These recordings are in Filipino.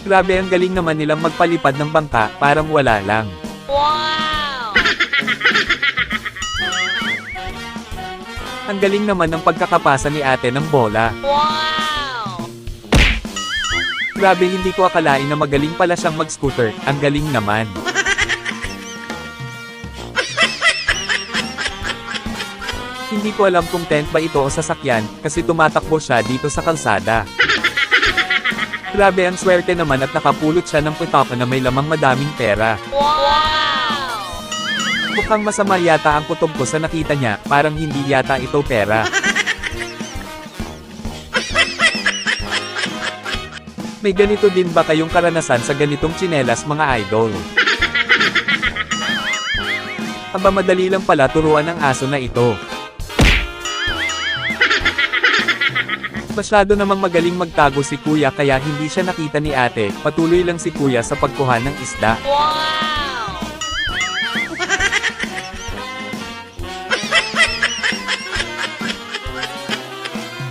Grabe ang galing naman nilang magpalipad ng bangka, parang wala lang. Wow! Ang galing naman ng pagkakapasa ni ate ng bola. Wow! Grabe, hindi ko akalain na magaling pala siyang mag-scooter, ang galing naman. Hindi ko alam kung tent ba ito o sasakyan, kasi tumatakbo siya dito sa kalsada. Grabe, ang swerte naman at nakapulot siya ng pitaka na may lamang madaming pera. Wow! Mukhang masama yata ang kutob ko sa nakita niya, parang hindi yata ito pera. May ganito din ba kayong karanasan sa ganitong tsinelas mga idol? Aba, madali lang pala turuan ng aso na ito. Masyado namang magaling magtago si kuya kaya hindi siya nakita ni ate, patuloy lang si kuya sa pagkuha ng isda. Wow!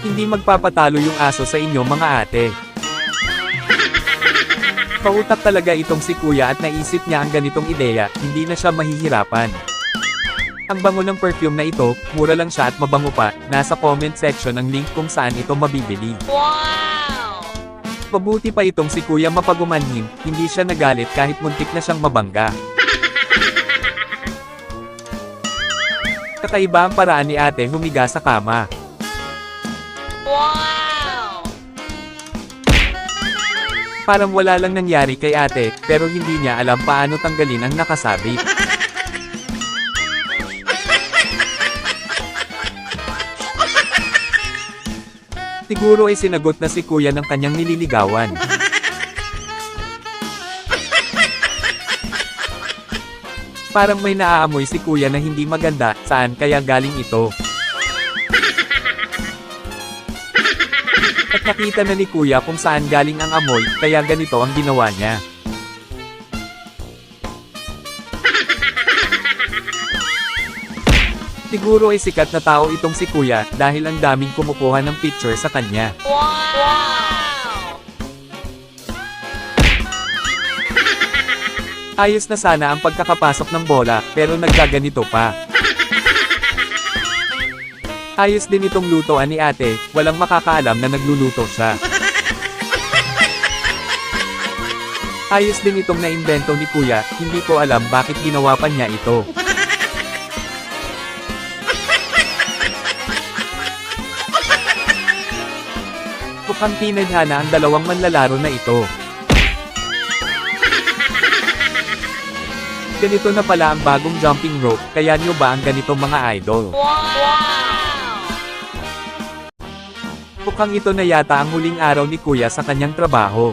Hindi magpapatalo yung aso sa inyo mga ate. Pautak talaga itong si kuya at naisip niya ang ganitong ideya, hindi na siya mahihirapan. Ang bango ng perfume na ito, mura lang siya at mabango pa, nasa comment section ang link kung saan ito mabibili. Wow! Mabuti pa itong si kuya mapagumanhin, hindi siya nagalit kahit muntik na siyang mabangga. Kakaiba ang paraan ni ate humiga sa kama. Wow! Parang wala lang nangyari kay ate, pero hindi niya alam paano tanggalin ang nakasabit. Siguro ay sinagot na si kuya ng kanyang nililigawan. Parang may naaamoy si kuya na hindi maganda, saan kaya galing ito? At nakita na ni kuya kung saan galing ang amoy, kaya ganito ang ginawa niya. Siguro ay sikat na tao itong si kuya, dahil ang daming kumukuha ng picture sa kanya. Wow! Ayos na sana ang pagkakapasok ng bola, pero nagkaganito pa. Ayos din itong lutoan ni ate, walang makakaalam na nagluluto siya. Ayos din itong naimbento ni kuya, hindi ko alam bakit ginawa pa niya ito. Mukhang tinadhana ang dalawang manlalaro na ito. Ganito na pala ang bagong jumping rope, kaya nyo ba ang ganito mga idol? Wow! Mukhang ito na yata ang huling araw ni kuya sa kanyang trabaho.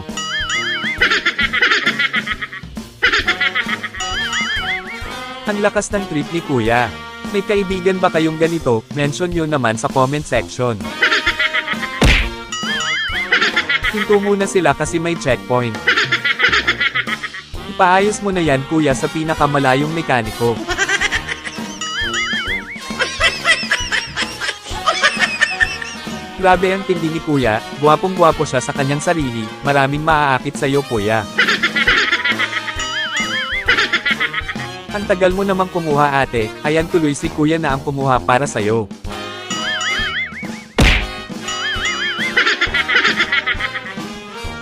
Ang lakas ng trip ni kuya. May kaibigan ba kayong ganito? Mention nyo naman sa comment section. Hinto muna sila kasi may checkpoint. Ipaayos mo na yan kuya sa pinakamalayong mekaniko. Grabe ang tindi ni kuya, gwapong-gwapo siya sa kanyang sarili, maraming maaakit sa'yo kuya. Ang tagal mo namang kumuha ate, ayan tuloy si kuya na ang kumuha para sa'yo.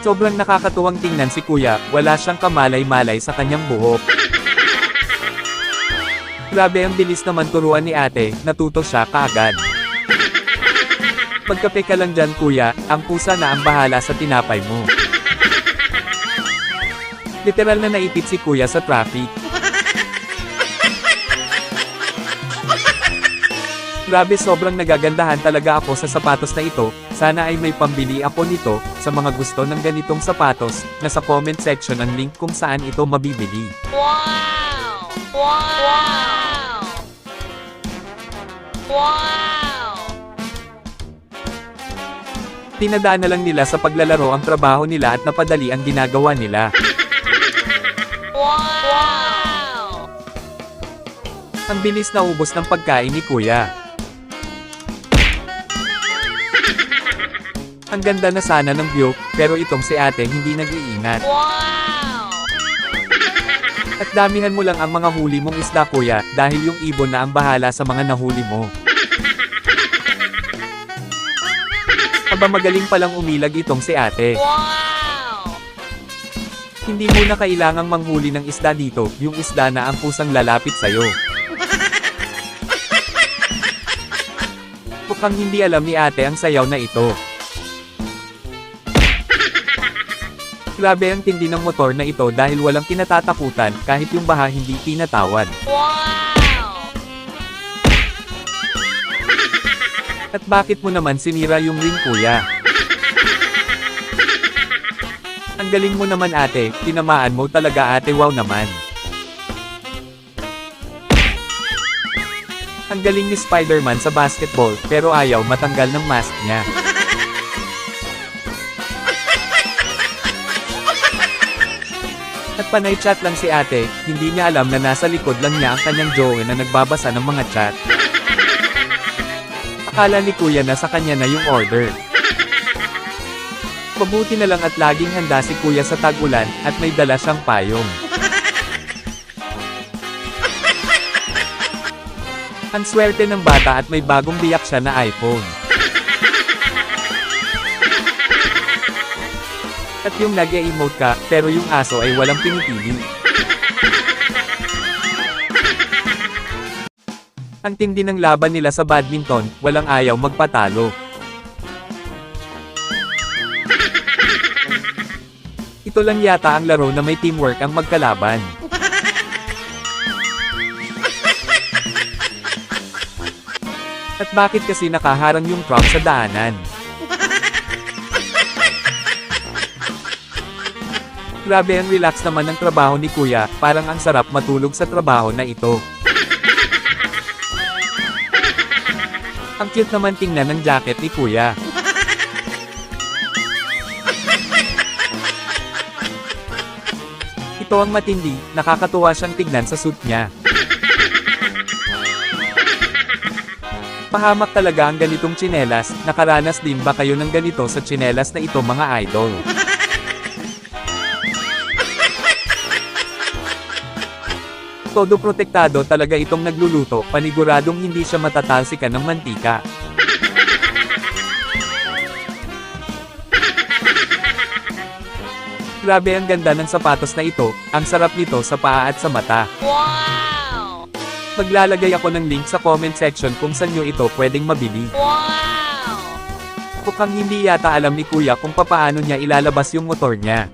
Sobrang nakakatuwang tingnan si kuya, wala siyang kamalay-malay sa kanyang buhok. Grabe ang bilis naman turuan ni ate, natuto siya kaagad. Pagkape ka lang dyan kuya, ang pusa na ang bahala sa tinapay mo. Literal na naipit si kuya sa traffic. Grabe, sobrang nagagandahan talaga ako sa sapatos na ito, sana ay may pambili ako nito, sa mga gusto ng ganitong sapatos, nasa comment section ang link kung saan ito mabibili. Wow! Wow! Wow! Tinadaan na lang nila sa paglalaro ang trabaho nila at napadali ang ginagawa nila. Wow! Ang bilis na ubos ng pagkain ni kuya. Ang ganda na sana ng view, pero itong si ate hindi nag-iingat. Wow! At damihan mo lang ang mga huli mong isda kuya, dahil yung ibon na ang bahala sa mga nahuli mo. Aba magaling palang umilag itong si ate. Wow! Hindi mo na kailangang manghuli ng isda dito, yung isda na ang pusang lalapit sa'yo. Mukhang hindi alam ni ate ang sayaw na ito. Grabe ang tindi ng motor na ito dahil walang kinatatakutan kahit yung baha hindi tinatawad. Wow! At bakit mo naman sinira yung ring kuya? Ang galing mo naman ate, tinamaan mo talaga ate, wow naman. Ang galing ni Spider-Man sa basketball pero ayaw matanggal ng mask niya. At panay chat lang si ate, hindi niya alam na nasa likod lang niya ang kanyang jowa na nagbabasa ng mga chat. Akala ni kuya na sa kanya na yung order. Mabuti na lang at laging handa si kuya sa tag-ulan at may dala siyang payong. Ang swerte ng bata at may bagong biyak siya na iPhone. At yung nag-e-emote ka, pero yung aso ay walang pinipili. Ang tindi ng laban nila sa badminton, walang ayaw magpatalo. Ito lang yata ang laro na may teamwork ang magkalaban. At bakit kasi nakaharang yung truck sa daanan? Grabe ang relax naman ng trabaho ni kuya, parang ang sarap matulog sa trabaho na ito. Ang cute naman tingnan ng jacket ni kuya. Ito ang matindi, nakakatuwa siyang tignan sa suit niya. Pahamak talaga ang ganitong tsinelas, nakaranas din ba kayo ng ganito sa tsinelas na ito mga idol? Todo protektado talaga itong nagluluto, paniguradong hindi siya matatalsikan ng mantika. Grabe ang ganda ng sapatos na ito, ang sarap nito sa paa at sa mata. Wow! Maglalagay ako ng link sa comment section kung saan nyo ito pwedeng mabili. Wow! Mukhang hindi yata alam ni kuya kung papaano niya ilalabas yung motor niya.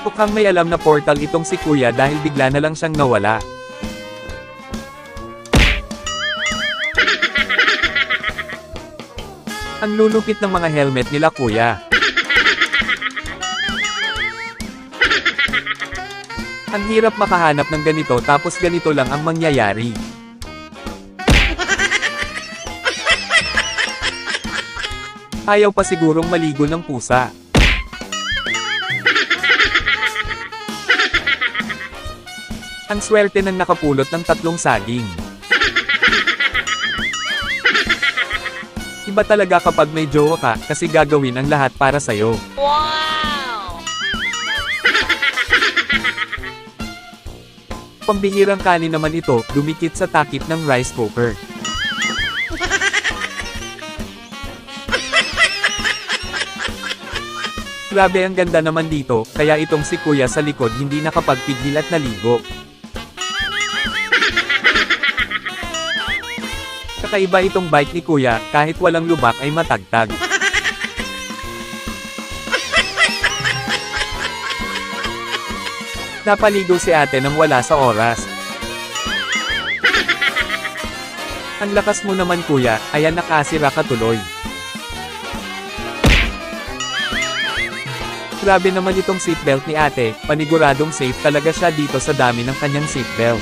Mukhang may alam na portal itong si kuya dahil bigla na lang siyang nawala. Ang lulupit ng mga helmet nila kuya. Ang hirap makahanap ng ganito tapos ganito lang ang mangyayari. Ayaw pa sigurong maligo ng pusa. Ang swerte ng nakapulot ng 3 saging. Iba talaga kapag may jowa ka, kasi gagawin ang lahat para sa'yo. Wow! Pambihirang kanin naman ito, dumikit sa takip ng rice cooker. Grabe ang ganda naman dito, kaya itong si kuya sa likod hindi nakapagpigil at naligo. Kakaiba itong bike ni kuya, kahit walang lubak ay matagtag. Napaligo si ate nang wala sa oras. Ang lakas mo naman kuya, ayan nakasira ka tuloy. Grabe naman itong seatbelt ni ate, paniguradong safe talaga siya dito sa dami ng kanyang seatbelt.